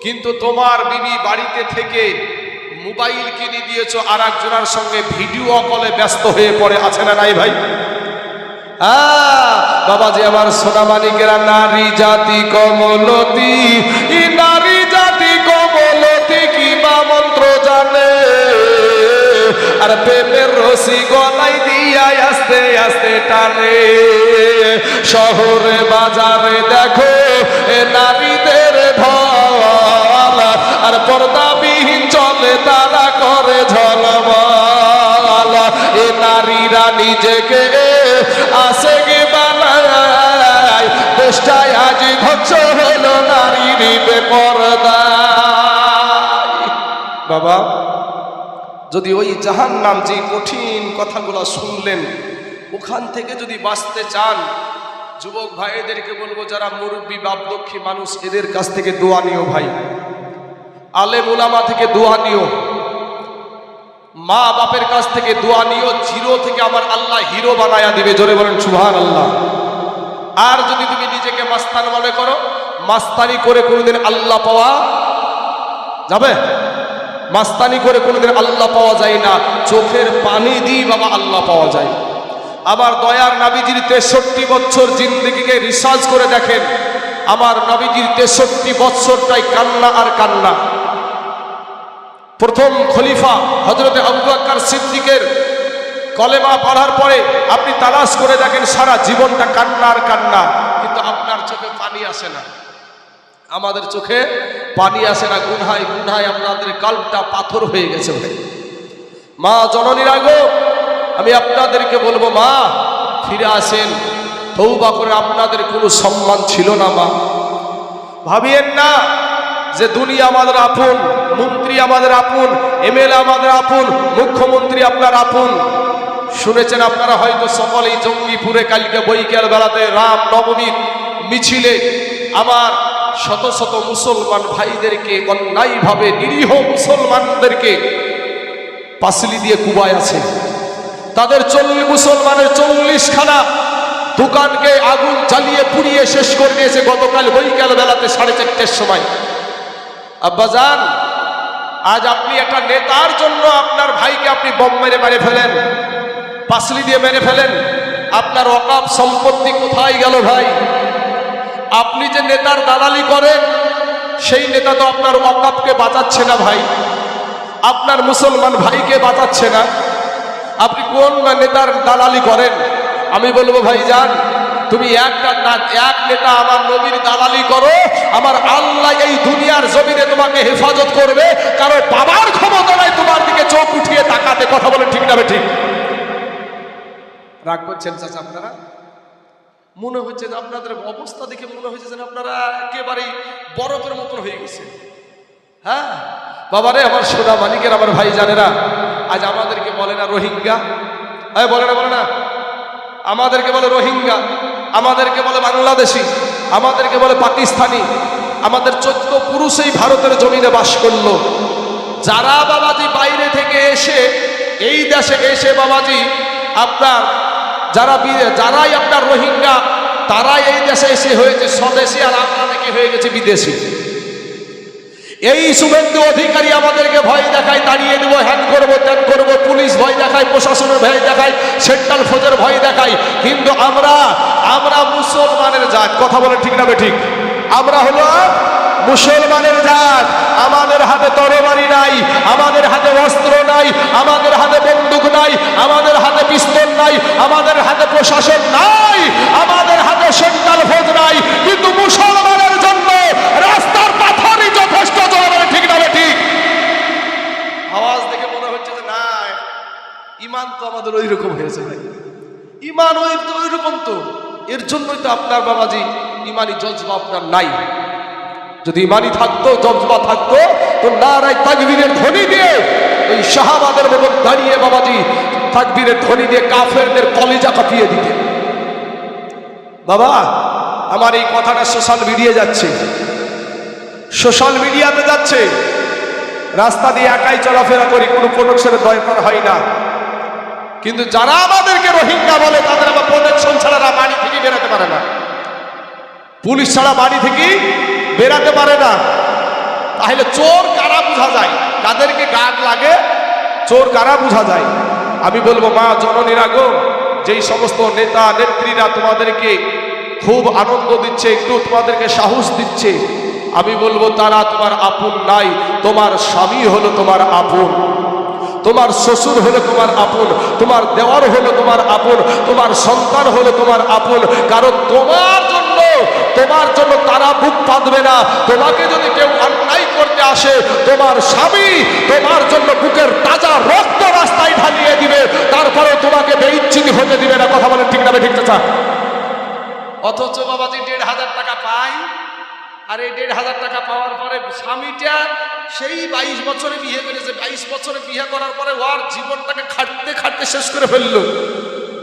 কিন্তু তোমার বিবি বাড়িতে থেকে মোবাইল কিনে দিয়েছো আর একজনের সঙ্গে ভিডিও কলে ব্যস্ত হয়ে পড়ে, আছে না নাই ভাই? বাবাজি আমার সোনা মানিকেরা, নারী জাতি কমলতি, নারী জাতি কমলতি কি বা মন্ত্র জানে, আর প্রেমের রশি গলায় দিয়া আস্তে আস্তে টানে। শহরে বাজারে দেখো এ নারীদের ঢল, আর পর্দাবিহীন চলে তারা করে ঝলমল। এ নারীরা নিজেকে আসে গে বানায়, দেশটায় আজ ধ্বংস হলো নারীর বেপরদায়। বাবা যদি ওই জাহান্নাম যে কঠিন কথাগুলো শুনলেন ওখান থেকে যদি বাঁচতে চান, যুবক ভাইদেরকে বলবো যারা মুরব্বী বাপদক্ষী মানুষ এদের কাছ থেকে দোয়া নিও ভাই, আলেম উলামা থেকে দোয়া নিও, মা বাপের কাছ থেকে দোয়া নিও। জিরো থেকে আমার আল্লাহ হিরো বানায়া দিবে, জোরে বলেন সুবহানাল্লাহ। আর যদি তুমি নিজেকে মাস্তান মনে করো, মাস্তানি করে কোনোদিন আল্লাহ পাওয়া যাবে? মাস্তানি করে কোনোদিন আল্লাহ পাওয়া যায় না, চোখের পানি দিয়ে বাবা আল্লাহ পাওয়া যায়। আমার দয়ার নবীজির 63 বছর জিন্দেগিকে রিসার্চ করে দেখেন, আমার নবীজির 63 বছরটাই কান্না আর কান্না। প্রথম খলিফা হযরতে আবু বকর সিদ্দিকের কলেমা পড়ার পরে আপনি তালাশ করে দেখেন সারা জীবনটা কান্না আর কান্না, কিন্তু আপনার চোখে পানি আসে না, আমাদের চোখে পানি আসে না। গুনহায় গুনহায় আপনাদের কলবটা পাথর হয়ে গেছে ভাই। মা জননীর আগো আমি আপনাদেরকে বলবো, মা ফিরে আসেন, তওবা করে। আপনাদের কোনো সম্মান ছিল না মা, ভাবিয়েন না যে দুনিয়া আমাদের আপন, মন্ত্রী আমাদের আপন, এমএলএ আমাদের আপন, মুখ্যমন্ত্রী আপনার আপন। শুনেছেন আপনারা হয়তো সকলেই জঙ্গিপুরে কালকে বৈকাল বেলাতে রাম নবমীর মিছিলে আমার শত শত মুসলমান ভাইদেরকে অন্যায়ভাবে, নিরীহ মুসলমানদেরকে পাসলি দিয়ে কুবায় আছে। তাদের মুসলমানের 40খানা দোকানকে আগুন জ্বালিয়ে পুড়িয়ে শেষ করে দিয়েছে গতকাল বৈকাল বেলাতে 4:30টার সময়। আব্বাজান, আজ আপনি একটা নেতার জন্য আপনার ভাইকে আপনি বোম মেরে ফেলেন, পাসলি দিয়ে মেরে ফেলেন, আপনার ওয়াকফ সম্পত্তি কোথায় গেল ভাই? আপনি যে নেতার দালালি করেন সেই নেতা তো আপনার ওয়াকফকে বাঁচাচ্ছে না ভাই, আপনার মুসলমান ভাইকে বাঁচাচ্ছে না। আপনি কোন নেতার দালালি করেন? আমি বলবো ভাইজান, তুমি এক নেতা আমার নবীর দালালি করো, আমার আল্লাহ এই দুনিয়ার জমিনে তোমাকে হেফাজত করবে। কারো বাবার ক্ষমতা নাই তোমার দিকে চোখ উঠিয়ে তাকাতে। কথা বলেন ঠিক না ঠিক? রাগ করছেন চাচা আপনারা? মনে হচ্ছে যে আপনাদের অবস্থা দেখে মনে হচ্ছে যেন আপনারা একেবারেই বরফের মতন হয়ে গেছে। হ্যাঁ বাবারে, আমার সোনা মানিকের আমার ভাই জানেরা, আজ আমাদেরকে বলে না রোহিঙ্গা, বলে না, আমাদেরকে বলে রোহিঙ্গা, আমাদেরকে বলে বাংলাদেশি, আমাদেরকে বলে পাকিস্তানি। আমাদের 14 পুরুষ এই ভারতের জমিনে বাস করলো। যারা বাবাজি বাইরে থেকে এসে এই দেশে এসে বাবাজি আপনার যারাই আপনার রোহিঙ্গা, তারাই এই দেশে এসে হয়েছে স্বদেশী, আর আমরা নাকি হয়ে গেছে বিদেশি। এই শুভেন্দু অধিকারী আমাদেরকে ভয় দেখায়, তাড়িয়ে দেবো, হ্যান করবো, ত্যান করবো, পুলিশ ভয় দেখায়, প্রশাসনের ভয় দেখায়, সেন্ট্রাল ফৌজের ভয় দেখায়। কিন্তু আমরা মুসলমানের জাত। কথা বলে ঠিক না ঠিক? আমরা হলো মুসলমানের জাত। আমাদের হাতে তরবারি নাই, আমাদের হাতে অস্ত্র নাই, আমাদের হাতে বন্দুক নাই, আমাদের হাতে পিস্তল নাই, আমাদের হাতে প্রশাসন নাই, আমাদের হাতে সেন্ট্রাল ফৌজ নাই। কিন্তু মুসলমানের জন্য রাস্তার পাথরই যথেষ্ট। ঠিক না ঠিক? আওয়াজ দেখে মনে হচ্ছে যে না, ইমান তো আমাদের ওই রকম হয়েছে ভাই, ইমান ওই রকম। তো এর জন্যই তো আপনার বাবাজি ইমানি জজবা আপনার নাই। যদি ইমানি থাকতো, জজবা থাকতো, তো নারায়ে তাকবীরের ধ্বনি দিয়ে ওই সাহাবাদের মতো দাঁড়িয়ে বাবাজি তাকবীরের ধ্বনি দিয়ে কাফেরদের কলিজা কাঁপিয়ে দিতেন। বাবা আমার এই কথাটা সোশ্যাল মিডিয়ায় যাচ্ছে, সোশ্যাল মিডিয়াতে যাচ্ছে। রাস্তা দিয়ে একাই চলাফেরা করি, কোনো প্রোটেকশনের দরকার হয় না। কিন্তু যারা আমাদেরকে রোহিঙ্গা বলে তাদের আবার প্রোটেকশন ছাড়া বাড়ি থেকে বেরোতে পারে না, পুলিশ ছাড়া বাড়ি থেকে বেরাতে পারে না। তাহলে চোর কারা বোঝা যায়, কাদেরকে গাগ লাগে, চোর কারা বোঝা যায়। আমি বলবো মা জননীরা গো, যেই সমস্ত নেতা নেত্রীরা তোমাদেরকে খুব আনন্দ দিচ্ছে, একটু তোমাদেরকে সাহস দিচ্ছে, আমি বলবো তারা তোমার আপন নাই। তোমার স্বামী হলো তোমার আপন, তোমার শ্বশুর হলো তোমার আপন, তোমার দেওয়ার হলো তোমার আপন, তোমার সন্তান হলো তোমার আপন। কারণ তোমার জন্য তারা বুক পাতবে না। তোমাকে যদি কেউ অন্যায় করতে আসে, তোমার স্বামী তোমার জন্য বুকের তাজা রক্ত রাস্তায় ঢালিয়ে দিবে, তারপরে তোমাকে বেইজ্জতি হতে দিবে না। কথা বলেন ঠিক না ঠিক চাচা? অথচ বাবাজি ১,৫০০ টাকা পায়, আর এই ১,৫০০ টাকা পাওয়ার পরে স্বামীটা সেই ২২ বছরে বিয়ে করেছে, ২২ বছরে বিয়ে করার পরে ওর জীবনটাকে খাটতে খাটতে শেষ করে ফেললো।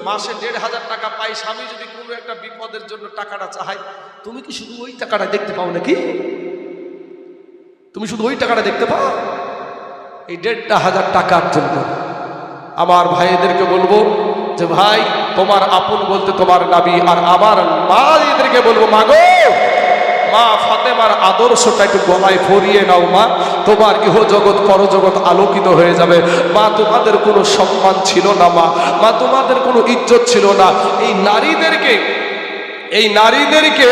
মাসে ১,৫০০ টাকা পাই, স্বামী যদি কোনো একটা বিপদের জন্য টাকাটা চায়, তুমি কি শুধু ওই টাকাটা দেখতে পাও নাকি? তুমি শুধু ওই টাকাটা দেখতে পাও? এই ১,৫০০ টাকার জন্য আমার ভাইদেরকে বলবো যে ভাই তোমার আপন বলতে তোমার নবী। আর আমার মা এদেরকে বলবো মা গো, মা ফাতেমার আদর্শটা একটু গলায় পরিয়ে নাও মা, তোমার ইহজগৎ পরজগৎ আলোকিত হয়ে যাবে। মা তোমাদের কোনো সম্মান ছিল না, মা তোমাদের কোনো ইজ্জত ছিল না। এই নারীদেরকে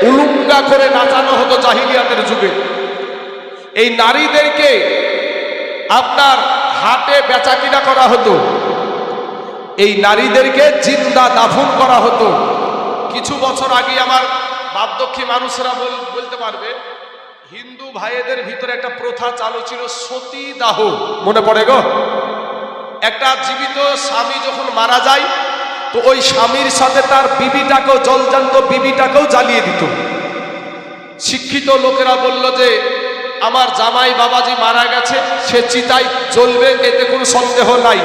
উলুঙ্গা করে নাচানো হতো জাহিলিয়াতের যুগে। এই নারীদেরকে আপনার হাটে বেচাকিনা করা হতো, এই নারীদেরকে জিন্দা দাফন করা হতো। কিছু বছর আগে আমার বাপদক্ষী মানুষরা বলতে পারবে, হিন্দু ভাইদের ভিতরে একটা প্রথা চালু ছিল সতী দাহ। মনে পড়ে গো? একটা জীবিত স্বামী যখন মারা যায়, তো ওই স্বামীর সাথে তার বিবিটাকেও, জলজান্ত বিবিটাকেও জ্বালিয়ে দিত। শিক্ষিত লোকেরা বলল যে আমার জামাই বাবাজি মারা গেছে, সে চিতায় জ্বলবে, এতে কোনো সন্দেহ নাই।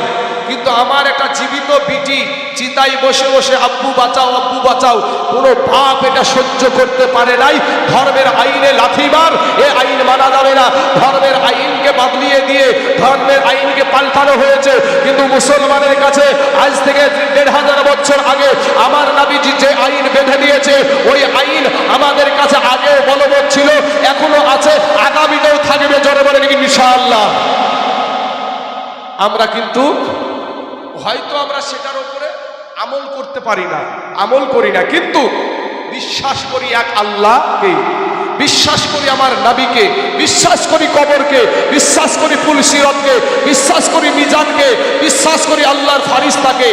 কিন্তু আমার একটা জীবিত বিটি চিতায় বসে বসে আব্বু বাঁচাও আব্বু বাঁচাও, কোনো বাপ এটা সহ্য করতে পারে নাই। ধর্মের আইনে লাথি মার, এ আইন মানা যাবে না। ধর্মের আইনকে বদলিয়ে দিয়ে ধর্মের আইনকে পাল্টানো হয়েছে। কিন্তু মুসলমানের কাছে আজ থেকে ১,৫০০ বছর আগে আমার নবীজি যে আইন বেঁধে দিয়েছে, ওই আইন আমাদের কাছে আগে বলবৎ ছিল, এখনো আছে, আগামীতেও থাকবে। জোরে বলেন ইনশাআল্লাহ। আমরা কিন্তু হয়তো আমরা সেটার উপরে আমল করতে পারি না, আমল করি না, কিন্তু বিশ্বাস করি এক আল্লাহকে, বিশ্বাস করি আমার নবীকে, বিশ্বাস করি কবরকে, বিশ্বাস করি ফুলসিরতকে, বিশ্বাস করি মিজানকে, বিশ্বাস করি আল্লাহর ফারিস্তাকে।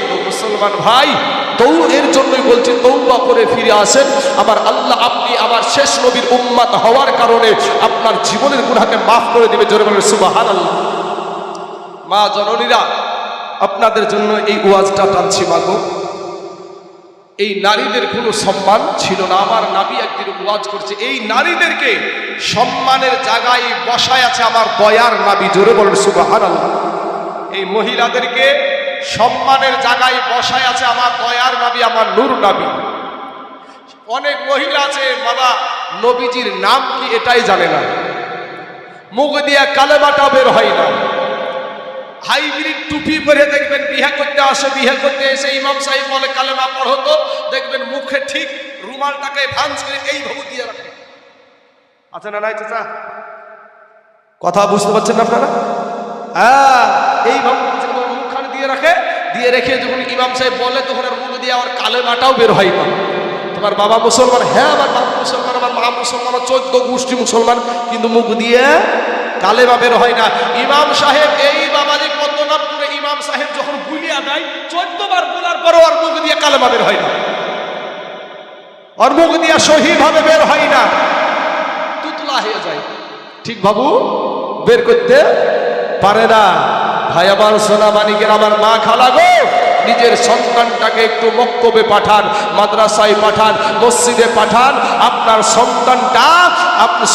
তো মুসলমান ভাই, এর জন্যই বলছি তওবা করে ফিরে আসেন। আমার আল্লাহ, আপনি আমার শেষ নবীর উম্মত হওয়ার কারণে আপনার জীবনের গুনাহকে মাফ করে দিবে। জোরে বলেন সুবহানাল্লাহ। মা জননীরা, আপনাদের জন্য এই ওয়াজটা টানছি মাগো। এই নারীদের কোনো সম্মান ছিল না। আমার নবী একদিন ওয়াজ করছে, এই নারীদেরকে সম্মানের জায়গায় বসায় আছে আমার দয়ার নবী। জোরে বলেন সুবহানাল্লাহ। এই মহিলাদেরকে সম্মানের জায়গায় বসায় আছে আমার দয়ার নবী, আমার নূর নবী। অনেক মহিলা আছে বাবা, নবীজির নাম কি এটাই জানে না, মুখ দিয়ে কালেমাটা বের হয় না। হাইব্রিড টুপি পরে দেখবেন বিয়ে করতে আসে, বিয়ে করতে এসে ইমাম সাহেব বলে কালেমা পড়ো, তো দেখবেন মুখে ঠিক রুমালটাকে ভাঁজ করে এইভাবে দিয়ে রাখে। আচ্ছা না নাই চাচা, কথা বুঝতে পারছেন না আপনারা? হ্যাঁ, এইভাবে মুখখানে দিয়ে রাখে, দিয়ে রেখে যখন ইমাম সাহেব বলে তখন আর মুখ দিয়ে আমার কালেমাটাও বের হয় না। তোমার বাবা মুসলমান, হ্যাঁ আমার বাবা মুসলমান, আমার মা মুসলমান, 14 গোষ্ঠী মুসলমান, কিন্তু মুখ দিয়ে কালেমা বের হয় না। ইমাম সাহেব এই বাবাজি পদ্মনাভপুরে ইমাম সাহেব যখন বুলিয়া দেয় 14 বার বলার পরও আর মুখ দিয়ে কালেমা বের হয় না, আর মুখ দিয়ে সহি ভাবে বের হয় না, তুতলা হয়ে যায়। ঠিক বাবু বের করতে পারে না। ভাই আমার, সোনা মানিকের আমার মা খালা গো, নিজের সন্তানটাকে একটু মক্তবে পাঠান, মাদ্রাসায় পাঠান, মসজিদে পাঠান। আপনার সন্তানটা আপনি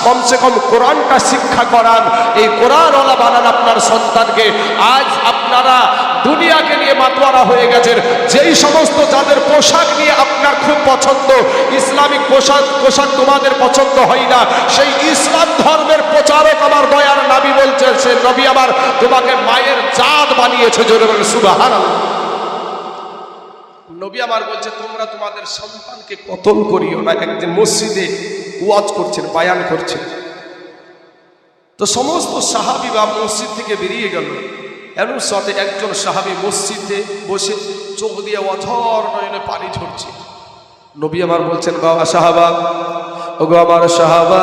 কমসে কম কোরআনটা শিক্ষা করান, এই কোরআনওয়ালা বানান আপনার সন্তানকে। আজ আপনারা দুনিয়াকে নিয়ে মাতোয়ারা হয়ে গেছেন। যেই সমস্ত যাদের পোশাক নিয়ে আপনার খুব পছন্দ, ইসলামিক পোশাক তোমাদের পছন্দ হয় না, সেই ইসলাম ধর্মের প্রচারক আমার দয়ার নবী বলছেন, সে নবী আমার তোমাকে মায়ের জাত বানিয়েছে। জোরে বলেন সুবহানাল্লাহ। নবী আমার বলছে তোমরা তোমাদের সন্তানকে কতল করিও না। একদিন মসজিদে ওয়াজ করছেন, বায়ান করছেন, তো সমস্ত সাহাবী বা মসজিদ থেকে বেরিয়ে গেল। এর সাথে একজন সাহাবী মসজিদে বসে চোখ দিয়ে অঝর নয়নে পানি ঝরছে। নবী আমার বলছেন, বাবা সাহাবা, ওগো আমার সাহাবা,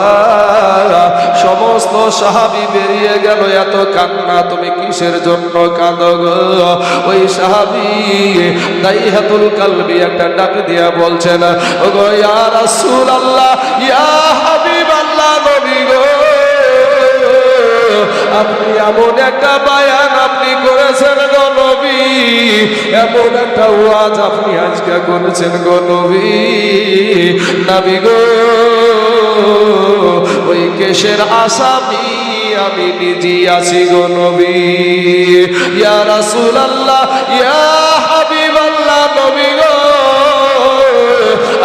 সমস্ত সাহাবী বেরিয়ে গেল, এত কান্না তুমি কিসের জন্য কাঁদো গো? ওই সাহাবী দাইহাতুল কালবি একটা ডাক দিয়া বলছেন, ওগো ইয়া রাসূলুল্লাহ, ইয়া হাবিবাল্লাহ, নবী গো, আপনি এমন একটা বায়ান আপনি করেছেন গো নবী, এমন একটা ওয়াজ আপনি আজকে করেছেন গো নবী, নবী গো, ওই কেশের আসামি আমি নিজে আছি গো নবী। ইয়া রাসূলুল্লাহ, ইয়া হাবিবাল্লাহ, নবী গো,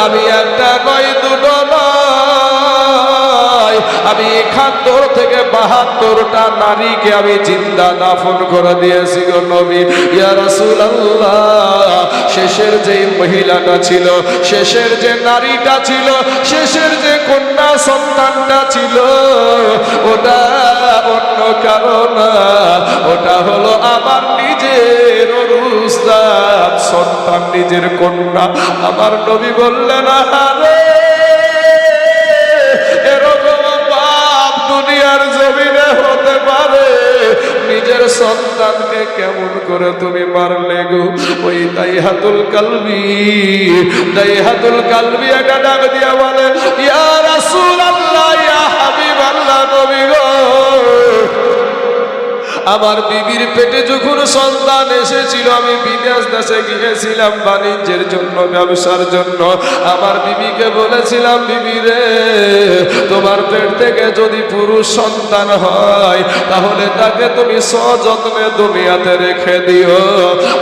আমি একটা নয় দুটো নয়, আমি ৭১ থেকে ৭২টা নারীকে আমি জিন্দা দাফন করে দিয়েছি গো নবী। ইয়া রাসূলুল্লাহ, শেষের যে মহিলাটা ছিল, শেষের যে নারীটা ছিল, শেষের যে কন্যা সন্তানটা ছিল, ওটা অন্য কারণ না, ওটা হলো আমার নিজের রুস্তাদ সন্তান, নিজের কন্যা। আমার নবী বললেন, আরে এরকম বাপ দুনিয়ার জমিনে হতে পারে? নিজের সন্তানকে কেমন করে তুমি মারলে গো? ওই দাইহাতুল কালবি একটা ডাক দিয়া বলে, ইয়া রাসূলুল্লাহ, ইয়া হাবিবাল্লাহ, নবী গো, আমার বিবির পেটে যখন সন্তান এসেছিল, আমি বিদেশ দেশে গিয়েছিলাম বাণিজ্যের জন্য, ব্যবসার জন্য। আমার বিবিকে বলেছিলাম, বিবি রে, তোমার পেট থেকে যদি পুরুষ সন্তান হয় তাহলে তাকে তুমি সযত্নে দুনিয়াতে রেখে দিও,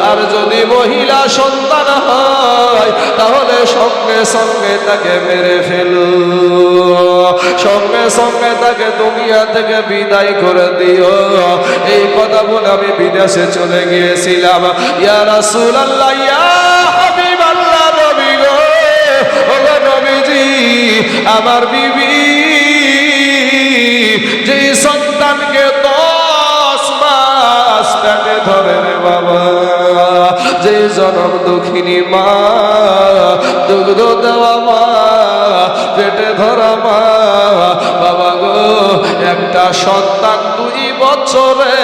আর যদি মহিলা সন্তান হয় তাহলে সঙ্গে সঙ্গে তাকে মেরে ফেলো, সঙ্গে সঙ্গে তাকে দুনিয়া থেকে বিদায় করে দিও। এই কথা বলে আমি বিদেশে চলে গিয়েছিলাম। ইয়া রাসূলুল্লাহ, ইয়া হাবিবাল্লাহ, নবী গো, ওগো নবীজি, আমার বিবি যে সন্তানকে 10 মাস পেটে ধরে রে বাবা, যে জনম দুঃখিনী মা, দুগ্ধ দেওয়া মা, পেটে ধরা মা, বাবা গো, একটা সন্তান 2 বছরে,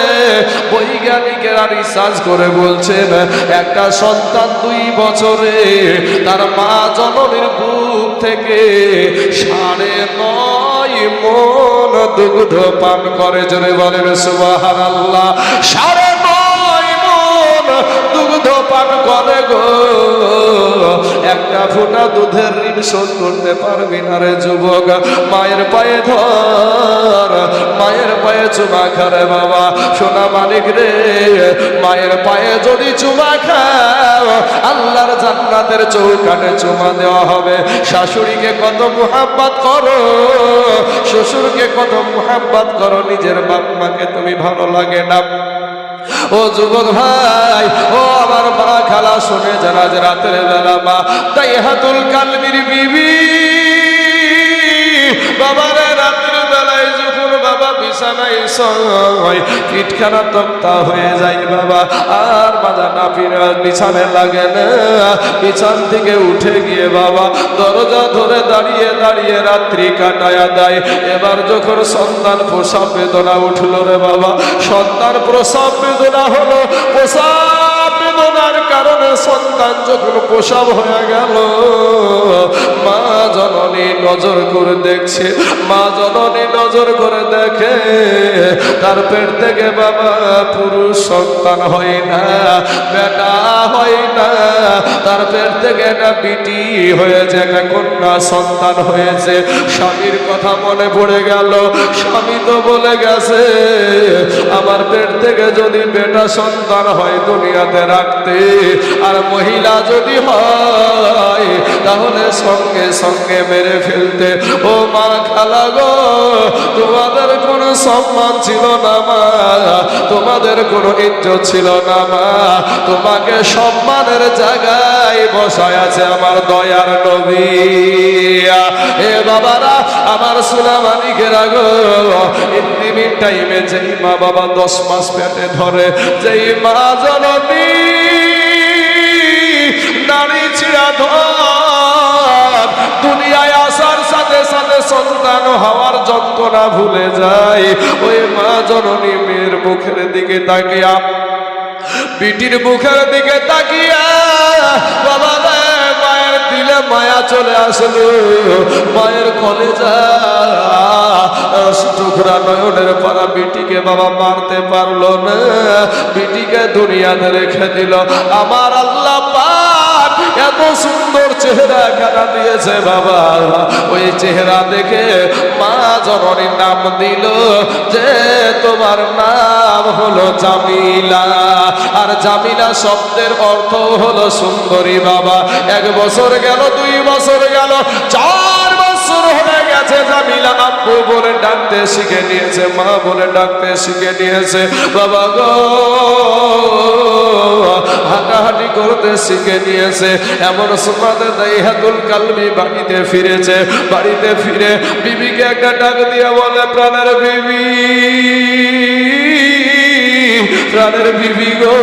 বৈজ্ঞানিকেরা রিসার্চ করে বলছেন, একটা সন্তান 2 বছরে তার মা জননীর বুক থেকে 9.5 মণ দুগ্ধ পান করে। জোরে বলেন সুবহানাল্লাহ। 9.5 মণ দুগ্ধ পান করে গো। একটা ফোঁটা দুধের ঋণ শোধ করতে পারবি না রে যুবক। মায়ের পায়ে ধর, মায়ের পায়ে চুমা খারে বাবা। সোনা মালিক রে, মায়ের পায়ে যদি চুমা খাও, আল্লাহর জান্নাতের চৌকাঠে চুমা দেওয়া হবে। শাশুড়িকে কত মুহাব্বত করো, শ্বশুরকে কত মুহাব্বত করো, নিজের বাপ মাকে তুমি ভালো লাগে না? ও যুবক ভাই, ও আমার মা খালা, শুনে যারা যে রাতের বেলা মা দাইহাতুল কালবির বিবি বাবারে রাতের বেলায় যখন বাবা বিছানায় শোয়, পিঠখানা তক্তা হয়ে যায় বাবা, আর মাজা না ফিরে বিছানে লাগে না। বিছান থেকে উঠে গিয়ে বাবা দরজা ধরে দাঁড়িয়ে দাঁড়িয়ে রাত্রি কাটায়া দেয়। এবার যখন সন্তান প্রসব বেদনা উঠলো রে বাবা, সন্তান প্রসব বেদনা হলো, প্রসব বেদনার কারণে সন্তান যখন প্রসব হয়ে গেল, মা জননী নজর করে দেখছে, মা জননী নজর করে দেখে তার পেট থেকে বাবা পুরুষ সন্তান হয় না, বেটা হয় না, তার পেট থেকে একটা বিটি হয়েছে, একটা কন্যা সন্তান হয়েছে। স্বামীর কথা মনে পড়ে গেল। স্বামী তো বলে গেছে, আমার পেট থেকে যদি বেটা সন্তান হয় দুনিয়াতে রাখতে, আর মহিলা যদি হয় তাহলে সঙ্গে সঙ্গে মেরে ফেলতে। ও মা খালা গো, তোমাদের কোন সম্মান ছিল না মা, তোমাদের কোনো ইজ্জত ছিল না মা, তোমাকে সম্মানের জায়গায় বসায় আছে আমার দয়ার নবী। এ বাবারা আমার সোনামানিকেরা গো, ইন্দিমিন টাইমে যেই মা বাবা 10 মাস পেটে ধরে, যেই মা জননী নারী ছিড়া ধর দুনিয়ায় আসার সাথে সাথে সন্তান হওয়ার যন্ত্রণা ভুলে যায়, ওই মা জননী মেয়ের মুখের দিকে তাকিয়া, বিটির মুখের দিকে তাকিয়া বাবা মায়ের দিলে মায়া চলে আসলো, মায়ের কলেজা টুকরা নয়নের পাড়া বিটিকে বাবা মারতে পারলো না, বিটিকে দুনিয়াতে রেখে দিল। আমার আল্লাহ পাক এত সুন্দর চেহারা খানা দিয়েছে বাবা, ওই চেহারা দেখে মা জননীর নাম দিল যে তোমার নাম হলো জামিলা। আর জামিলা শব্দের অর্থ হলো সুন্দরী বাবা। 1 বছর গেল, 2 বছর গেল, 4 বছর হয়ে গেছে, জামিলা আব্বু বলে ডাকতে শিখে নিয়েছে, মা বলে ডাকতে শিখে নিয়েছে বাবা গো, হাঁটাহাঁটি করতে শিখে নিয়েছে। এমন সুমাতে দাইহাতুল কালবি বাড়িতে ফিরেছে। বাড়িতে ফিরে বিবিকে একটা ডাক দিয়ে বলে, প্রাণের বিবি, প্রাণের বিবি গো,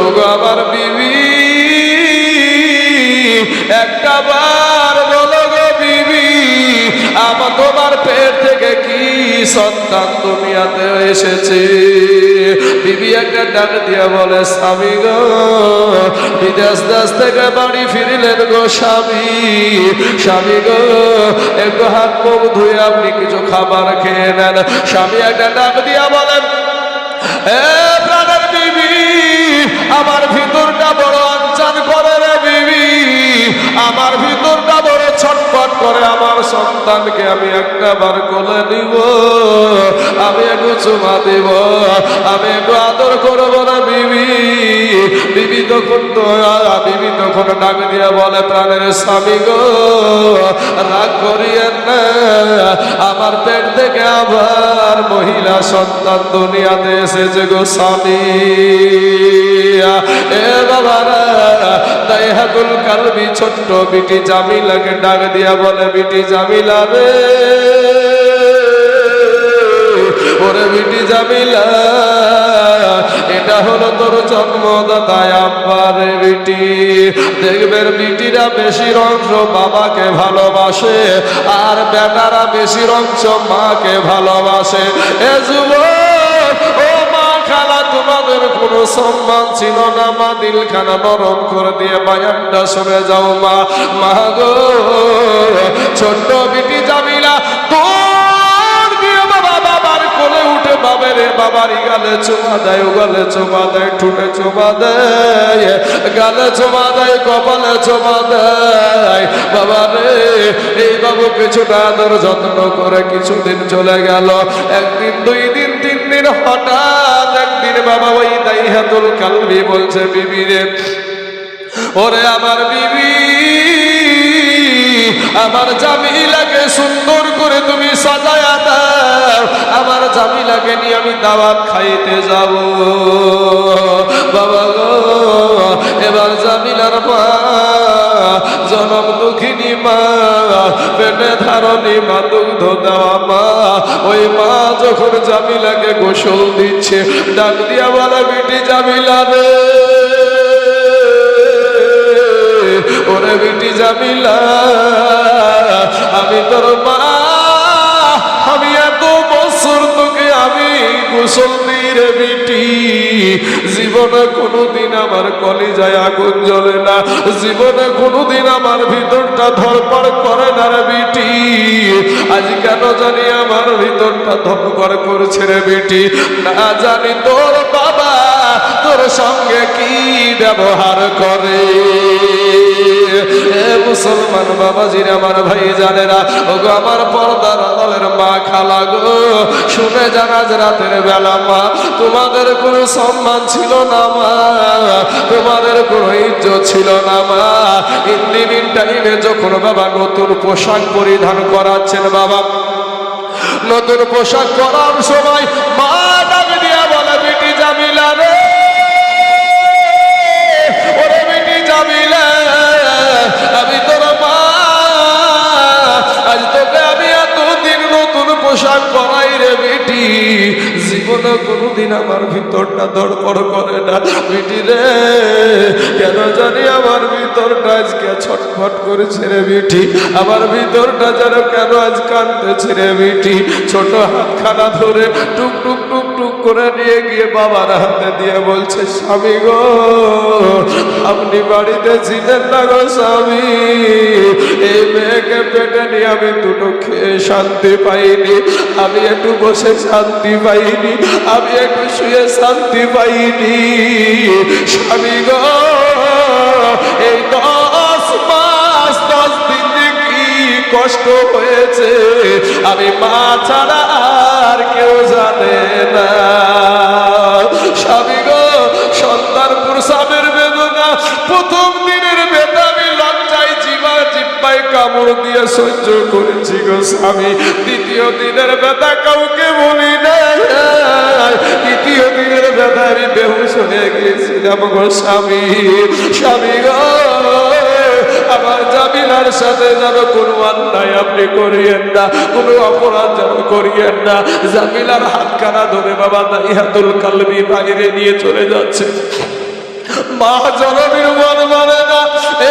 ও গো আমার বিবি, একটা বার বলো গো বিবি, আমার তোমার পেট থেকে কি সন্তান দুনিয়াতে এসেছে? বিবি একটা ডাক দিয়ে বলে, স্বামী গো, বিদেশ দেশ থেকে বাড়ি ফিরিলেন গো স্বামী, স্বামী গো একটু হাত মুখ ধুয়ে আপনি কিছু খাবার খেয়ে নেন। স্বামী একটা ডাক দিয়ে বলেন, এ প্রাণের বিবি, আমার ভিতরটা বড় আনচান করে রে বিবি, আমার ভিতরটা বড় ছটফট করে, আমার সন্তানকে আমি একটা বার কোলে নিব, আমি একটু চুমা দিব, আমি একটু আদর করবো না বিবি। বিবি তখন ডাক দিয়ে বলে, প্রাণের স্বামী গো, রাগ করিয়েন না, আমার পেট থেকে আবার মহিলা সন্তান দুনিয়াতে এসেছে গো স্বামী। এ বাবারা, দাইহাতুল কালবি ছোট্ট বিটি জামিলাকে ডাক দিয়া বলে, বিটি জামিলা রে, ওরে বিটি জামিলা, এটা হলো তোর জন্মদাতা আব্বা রে বিটি। দেখবেন বিটিরা বেশির অংশ বাবাকে ভালোবাসে, আর বেটারা বেশির অংশ মাকে ভালোবাসে। এ যুবক, ও মা খালা, তোমাদের কোনো সম্মান ছিল না মা, দিলখানা নরম করে দিয়ে বায়ানটা শুনে যাও মা। মা গো, ছোট্ট বিটি জামিলা বাবারে, বাবারই গালে চুমা দেয়, গালে চুমা দেয়, ঠোঁটে চুমা দেয়, গালে চুমা দেয়, কপালে চুমা দেয়। বাবারে, এই বাবু কিছুটা আদর যত্ন করে কিছুদিন চলে গেল। 1 দিন, 2 দিন, 3 দিন, হঠাৎ একদিন বাবা ওই দাইহাতুল কালবি বলছে, বিবি রে, ওরে আমার বিবি, আমার জামিলাকে সুন্দর করে তুমি সাজায়া দাও, আমার জামিলাকে নিয়ে আমি দাওয়াত খাইতে যাব। বাবা গো, এবার জামিলার মা, জনম দুঃখিনী মা, পেটে ধারণী মা, দুগ্ধ দেওয়া মা, ওই মা যখন জামিলাকে গোসল দিচ্ছে, ডাক দিয়া বলে, বিটি জামিলা রে, ওরে বিটি জামিলা, আমি তোর মা, আমি এত বছর তোকে আমি গোসল দিই রে বিটি, জীবনে কোনোদিন আমার কলিজায় আগুন জ্বলে না, জীবনে কোনোদিন আমার ভিতরটা ধরপড় করে না রে বিটি, আজ কেন জানি আমার ভিতরটা ধরপড় করছে রে বিটি। না জানি তোর বাবা তোর সঙ্গে কি ব্যবহার করে। মুসলমান বাবাজির, আমার ভাই জানেরা, ওগো আমার পর্দার আড়ালের মা খালা গো, শুনে জানাজ রাতের বেলা মা, তোমাদের কোনো সম্মান ছিল না মা, তোমাদের কোনো ইজ্জত ছিল না মা। ইন্দিমিন টাইমে যখন বাবা নতুন পোশাক পরিধান করাচ্ছেন, বাবা নতুন পোশাক পরার সময় মা ডাক দিয়া বলে, বিটি জামিলা রে, ওরে বিটি জামিলা, আমি তোর মা, আজ তোকে আমি এতদিন নতুন পোশাক পরাই রে বিটি, জীবনে কোনোদিন আমার ভিতরটা ধড়পড় করে না বিটি রে, কেন জানি আমার ভিতরটা আজকে ছটফট করেছে রে বিটি, আমার ভিতরটা যেন কেন আজ কাঁদতেছে রে বিটি। ছোট হাতখানা ধরে টুক টুক টুক টুক করে নিয়ে গিয়ে বাবার হাতে দিয়ে বলছে, স্বামী গো, আপনি বাড়িতে ছিলেন না গো স্বামী, এই মেয়েকে পেটে নিয়ে আমি দুটো খেয়ে শান্তি পাইনি, আমি একটু বসে শান্তি পাইনি, আমি একটু শুয়ে শান্তি পাইনি, স্বামী গো, এই 10 মাস 10 দিন কি কষ্ট হয়েছে আমি মা ছাড়া আর কেউ জানে না। স্বামী গো, সন্তান প্রসবের বেদনা, প্রথম দিনের বেদনা আমি লজ্জায় জিব্বায় কামড় দিয়ে সহ্য করেছি গো স্বামী, দ্বিতীয় দিনের ব্যথা কাউকে বলি না, তৃতীয় দিনের ব্যথা আমি বেহুশ হয়ে গিয়েছিলাম গো স্বামী। স্বামী গো, আমার জামিলার সাথে যেন কোনো অন্যায় আপনি করিয়েন না, কোনো অপরাধ যেন করিয়েন না। জামিলার হাতখানা ধরে বাবা দাইহাতুল কালবি বাইরে নিয়ে চলে যাচ্ছে। মা জননীর মন মানে না,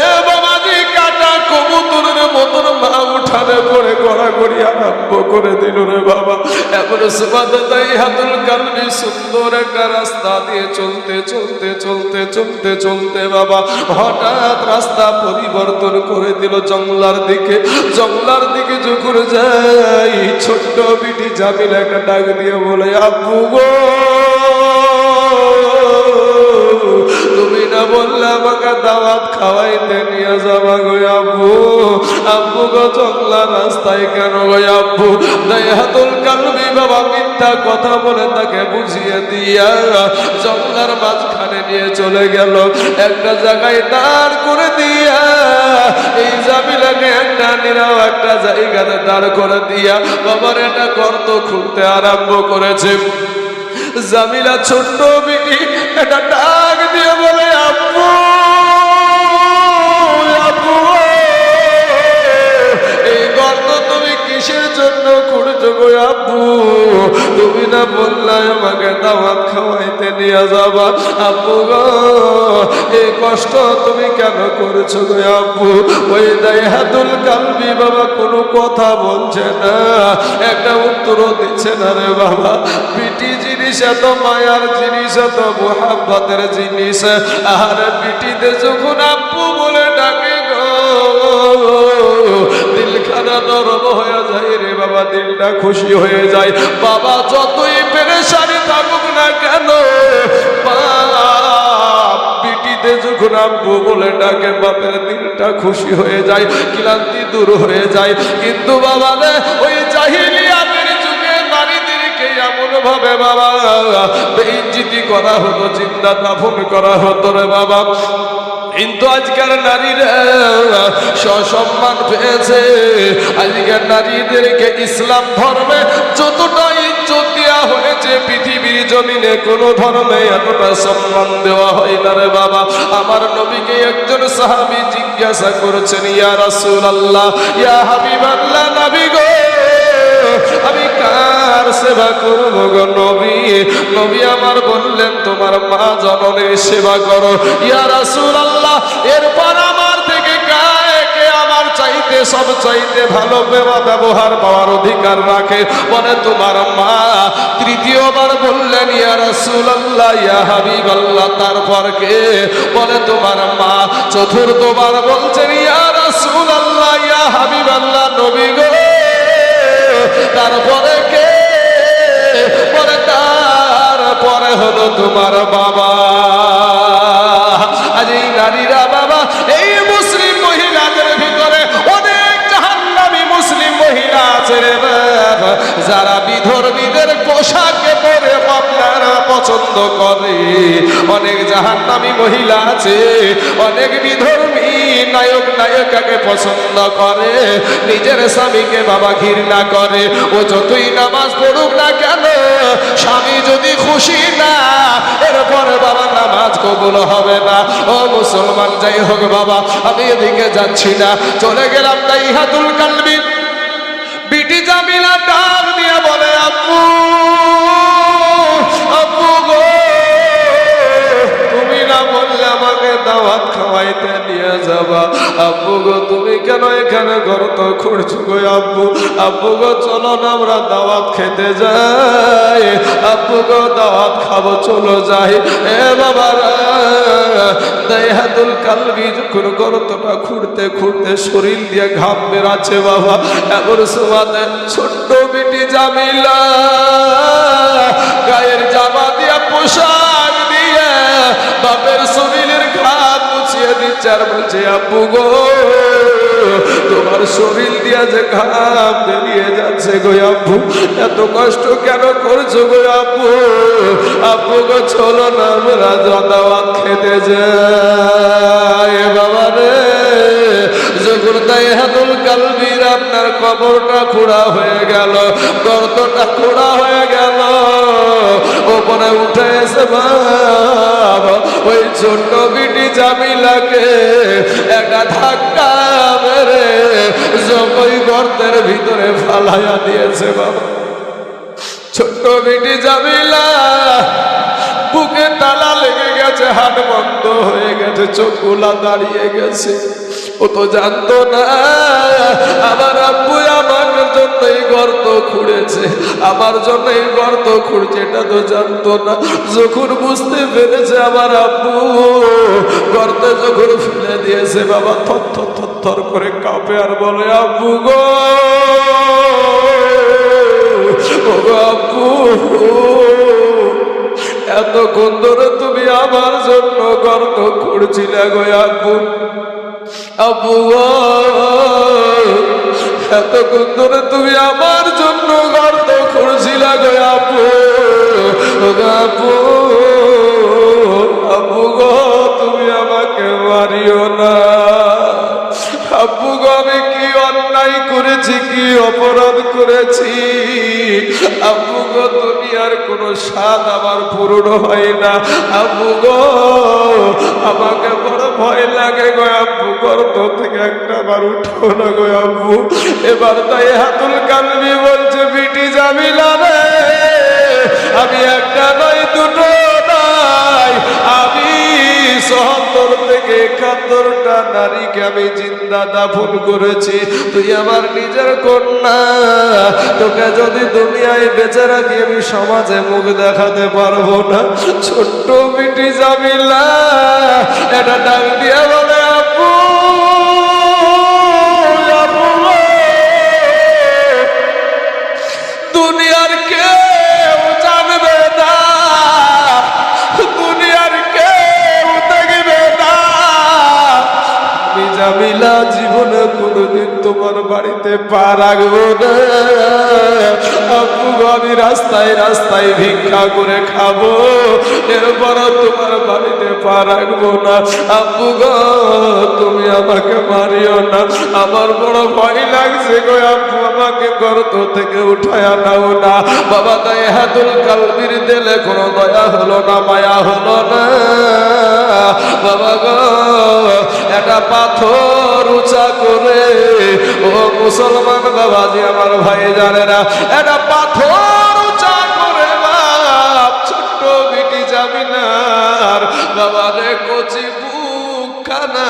এ বাবাজি কাটা কবুতরের মতন মা উঠানে পড়ে গড়াগড়ি আরম্ভ করে দিল রে বাবা। এমন সুবাদে দাইহাতুল কালবি সুন্দর একটা রাস্তা দিয়ে চলতে চলতে চলতে চলতে চলতে বাবা হঠাৎ রাস্তা পরিবর্তন করে দিল জঙ্গলার দিকে। জঙ্গলার দিকে যখন যাই, ছোট্ট বিটি জামিলা একটা ডাক দিয়ে বলে, আব্বু গো, তুমি না বললে আমাকে দাওয়াত খাওয়াইতে নিয়ে যাবা গো আব্বু, আব্বু গো জঙ্গলা রাস্তায় কেন গো আব্বু? দাইহাতুল কালবি বাবা মিথ্যা কথা বলে তাকে বুঝিয়ে দিয়া জঙ্গলার মাঝখানে নিয়ে চলে গেল। একটা জায়গায় দাঁড় করে দিয়া এই জামিলাকে একটা নিরাও একটা জায়গাতে দাঁড় করে দিয়া বাবার একটা গর্ত খুঁড়তে আরম্ভ করেছে। জামিলা ছোট্ট বিটি একটা ডাক দিয়ে বলে, আব্বু আব্বু, এই গর্ত তুমি কিসের জন্য খুঁড়ছো গো আব্বু? তুমি না বললে আমাকে দাওয়াত খাওয়াইতে নিয়ে যাবা, আব্বু গো, এই কষ্ট তুমি কেন করেছো গো আব্বু? ওই দাইহাতুল কালবি বাবা কোনো কথা বলছে না, একটা উত্তরও দিচ্ছে না রে বাবা। বিটি জিনিস এত মায়ার জিনিস, এত মোহাব্বতের জিনিস, আর বিটিতে যখন আব্বু বলে ডাকে গো, দিলখানা নরম হয়ে যায় রে বাবা, দিলটা খুশি হয়ে যায়। বাবা যতই পেরেশানি থাকুক না কেন, বিটিতে যখন আব্বু বলে ডাকে বাপের দিলটা খুশি হয়ে যায়, ক্লান্তি দূর হয়ে যায়। কিন্তু বাবা রে, ওই জাহিলিয়াতের যুগে নারীদেরকে এমন ভাবে বাবা বেইজ্জতি করা হতো, জিন্দা দাফন করা হতো রে বাবা। কিন্তু আজকের নারীরা সসম্মান পেয়েছে। আজকের নারীদেরকে ইসলাম ধর্মে যতটা ইজ্জত দেওয়া হয়েছে, পৃথিবীর জমিনে কোনো ধর্মে এতটা সম্মান দেওয়া হয় না রে বাবা। আমার নবীকে একজন সাহাবী জিজ্ঞাসা করেছেন, ইয়া রাসূলুল্লাহ, ইয়া হাবিবাল্লাহ, নবী গো, আমি কার সেবা করব গো নবী? নবী আমার বললেন, তোমার মা জননীর সেবা করো। ইয়া রাসূলুল্লাহ, এরপর আমার থেকে কে আমার চাইতে সব চাইতে ভালো ব্যবহার পাওয়ার অধিকার রাখে? বলে তোমার মা। তৃতীয়বার বললেন, ইয়া রাসূলুল্লাহ, ইয়া হাবিবাল্লাহ, তারপর কে? বলে তোমার মা। চতুর্থবার বলছেন, ইয়া রাসূলুল্লাহ, ইয়া হাবিবাল্লাহ, নবী গো, তারপরে কে? পরে তারপরে হলো তোমার বাবা। আজ এই নারীরা বাবা, এই মুসলিম মহিলাদের ভিতরে অনেক জাহান্নামী মুসলিম মহিলা আছে রে বাবা, যারা বিধর্মীদের পোশাকে পরে আপনারা পছন্দ করে। অনেক জাহান্নামী মহিলা আছে, অনেক বিধর্মী নায়ক নায়িকাকে পছন্দ করে, নিজের স্বামীকে বাবা ঘৃণা করে। ও যতই নামাজ পড়ুক না কেন, স্বামী যদি খুশি না, এরপরে বাবা নামাজ কবুল হবে না। ও মুসলমান, যাই হোক বাবা, আমি এদিকে যাচ্ছি না, চলে গেলাম দাইহাতুল কালবি। বিটি জামিলা ডাক দিয়ে বলে, আব্বু আব্বু গো, তুমি না বললে আমাকে দাওয়াত খাওয়াইতে নিয়ে যাবা? আব্বু গো, তুমি কেন এখানে গর্ত খুঁড়ছো গো? আব্বু আব্বু গো, চলো না আমরা দাওয়াত খেতে যাই। আব্বু গো, দাওয়াত খাবো, চলো যাই। এ বাবারা, দাইহাতুল কালবি যখন গর্তটা খুঁড়তে খুঁড়তে শরীর দিয়ে ঘাম বেরাচ্ছে বাবা, এমন সময় ছোট্ট বিটি জামিলা গায়ের জামা দিয়া পোশাক দিয়ে বাপের শরীরের ঘাম মুছিয়ে দিচ্ছে আর বলছে, আব্বু গো, তোমার শরীর দিয়া যে ঘাম বেরিয়ে যাচ্ছে গো আব্বু, এত কষ্ট কেন করছো গো আব্বু? আব্বু গো, চলো না আমরা দাওয়াত খেতে যাই। বাবা রে, যখন দাইহাতুল কালবির আপনার কবরটা খোঁড়া হয়ে গেল, গর্তটা খোঁড়া হয়ে গেল, ওপরে উঠে এসে বাবা ওই ছোট্ট বিটি জামিলাকে একটা ধাক্কা মেরে ওই গর্তের ভিতরে ফালাইয়া দিয়েছে বাবা। ছোট্ট বিটি জামিলা বুকে তালা লেগে গেছে, হাট বন্ধ হয়ে গেছে, চোখগুলা দাঁড়িয়ে গেছে। ও তো জানতো না আমার আব্বু আমার জন্য এই গর্ত খুঁড়েছে, আমার জন্য এই গর্ত খুঁড়ছে, এটা তো জানতো না। যখন বুঝতে পেরেছে আমার আব্বু গর্তে যখন ফেলে দিয়েছে বাবা, থর থর থর থর করে কাঁপে আর বলে, আব্বু গো, ও আব্বু, এতক্ষণ ধরে তুমি আমার জন্য গর্ত খুঁড়ছিলে গো আব্বু। আব্বু গো, এতক্ষণ ধরে তুমি আমার জন্য গর্ত খুঁড়ছিলে গো আব্বু। আব্বু আব্বু গো, তুমি আমাকে মারিও না। আব্বু গো, আমি কি অন্যায় করেছি, কি অপরাধ করেছি? আব্বু গো, দুনিয়ার কোনো স্বাদ আমার পূরণ হয় না। আব্বু গো, আমাকে বড় ভয় লাগে গো আব্বু, গর্ত থেকে একটা বার উঠো না গো আব্বু। এবার দাইহাতুল কালবি বলছে, বিটি জামিলা রে, আমি একটা নয়, দুটো নয়, আমি ৭০ থেকে ৭১টা নারীকে আমি জিন্দা দাফন করেছি। তুই আমার নিজের কন্যা, তোকে যদি দুনিয়ায় বেঁচে রাখি আমি সমাজে মুখ দেখাতে পারবো না। ছোট্ট বিটি জামিলা এটা ডাক দিয়ে বলে, আব্বু আব্বু, দুনিয়ার কেউ জানবে না, দুনিয়ার কেউ দেখবে না, আমি জামিলা জীবনে কোনোদিন তোমার বাড়িতে পা রাখবো না। আব্বু গো, আমি রাস্তায় রাস্তায় ভিক্ষা করে খাবো, এরপরও তোমার বাড়িতে পা রাখবো না। আব্বু গো, তুমি আমাকে মারিও না, আমার বড় ভয় লাগছে গো আব্বু, আমাকে গর্ত থেকে উঠায়া নাও না। বাবা দাইহাতুল কালবির দিলে কোনো দয়া হলো না, মায়া হলো না। বাবা গো, একটা পাথর উঁচা করে, ও মুসলমান বাবাজি আমার ভাই জানে না, একটা পাথর উঁচা করে বাপ ছোট্ট বিটি জামিলার বাবা রে কচি বুকখানা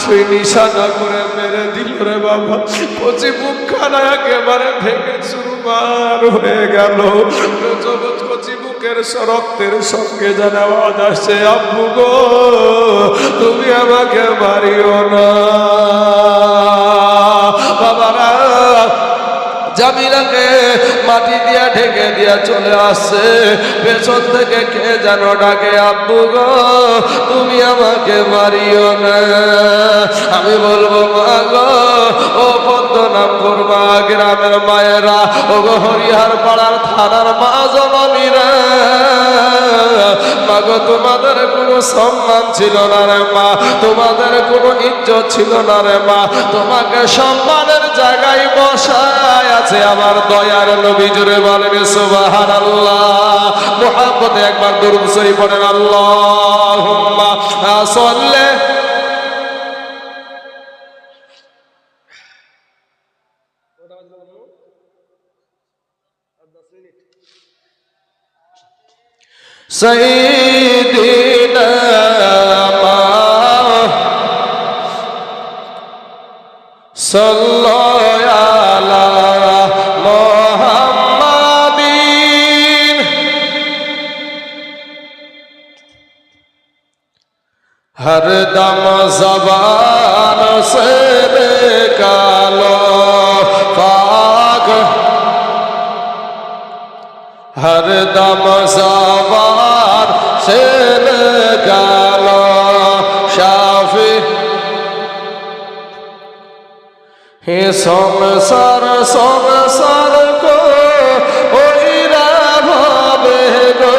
সেই নিশানা করে মেরে দিল রে বাবা। কচি বুকখানা একেবারে ভেঙে চুরমার হয়ে গেল। কচি বুকের রক্তের সঙ্গে যেন আওয়াজ আসছে, আব্বু গো, তুমি আমাকে মারিও না। বাবারা জামিলাকে মাটি দিয়া ঢেকে দিয়া চলে আসছে, পেছন থেকে কে যেন ডাকে, আব্বু গো, তুমি আমাকে মারিও না। আমি বলবো, মা গো, ও পদ্মনাভপুর মা, গ্রামের মায়েরা, ও গো হরিহার পাড়ার থানার মা জননীরা, মাগো তোমাদের কোনো সম্মান ছিল না রে মা, তোমাদের কোনো ইজ্জত ছিল না রে মা, তোমাকে সম্মানের জায়গায় বসায় আছে আমার দয়ার নবী। জোরে বলেন সুবহানাল্লাহ। মুহাব্বতে একবার দুরূদ শরীফ পড়েন, আল্লাহুম্মা সাল্লি। সাইয়্যিদিনা সাল্লাল্লাহু আলা মুহাম্মাদিন। हर दम ज़बान से निकालो पाक, हर दम ज़बान से निकालो शाफी। हे संसार संसार को ओइरा भावे गो,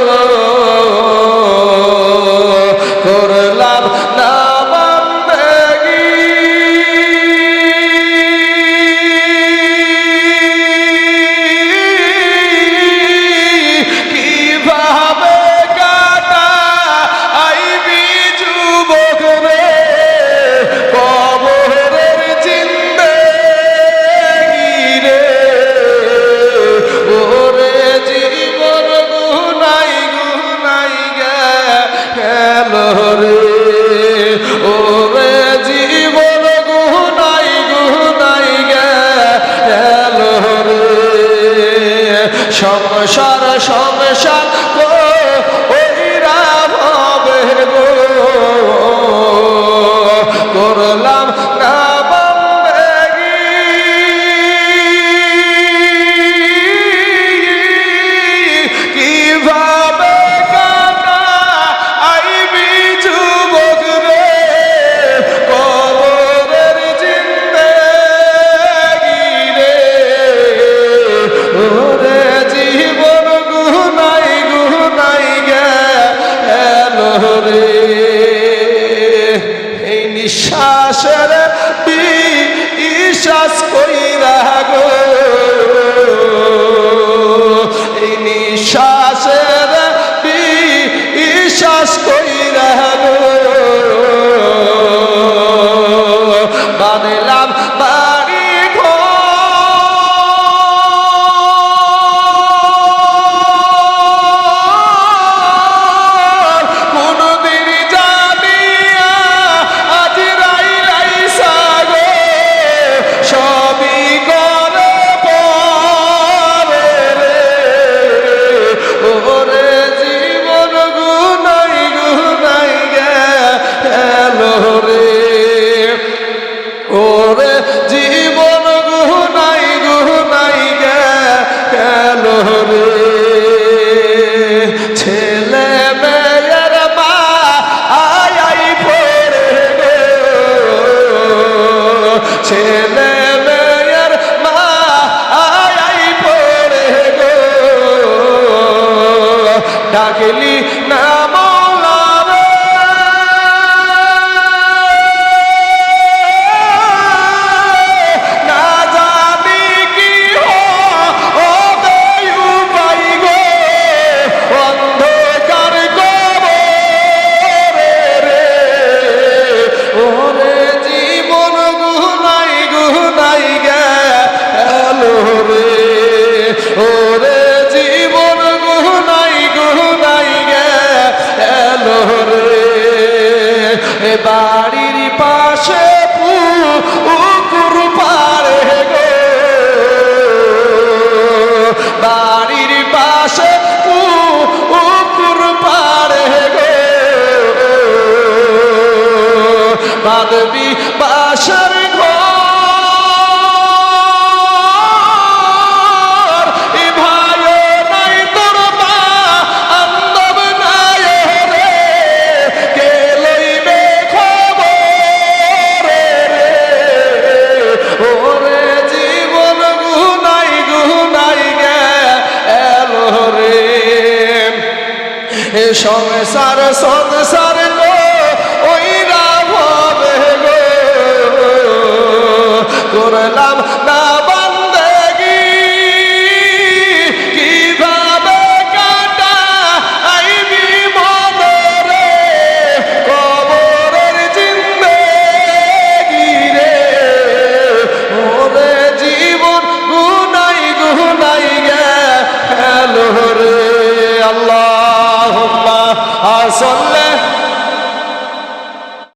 করলাম না বন্দেগী, কিভাবে কাটা আইবি যুবক রে কবরের জিন্দেগী রে। ওরে জীবন গুনাই গুনাই গেল রে, ওরে জীবন গুনাই গুনাই গেল রে। সংসার সংসার ওইরা ভাবে গো, করলাম না বন্দেগী, কিভাবে কাটা আইবি যুবক রে কবরের জিন্দেগী রে। ওরে জীবন গুনাই গুনাই গেল রে। এই নিঃশ্বাসের বিশ্বাস কইরা গো, এই নিঃশ্বাসের বিশ্বাস কইরা গো, বানাইলাম বাড়ি ঘর, কোনদিন জানিয়া আজ রাইলাইসা গো, সবই করে পরে রে। ওরে জীবন গুনাই গুনাই গেল রে, ওরে জীবন গুনাই গুনাই গেল রে। ছেলে মেয়ের মা আই পড়ে গো, ছেলে মেয়ের মা আই পড়ে গো, ডাকলি না মৌলা রে, না জানি কি হবে উপায় গো, অন্ধকার কবরে রে। ওরে জীবন গুনাই গুনাই গেল রে, ওরে জীবন গুনাই গুনাই গেল রে। এ বাড়ির পাশে পুকুর পারে গো, বাড়ির পাশে পুকুর পারে গো, বাঁধবি বাসার ঘর, এ ভাইও নাই তোর মা আন্দব নাই রে, কে লইবে খবর রে। ওরে জীবন গুনাই গুনাই গেল রে। এ সংসার সংসার গো ওই রাভবে গো করলাম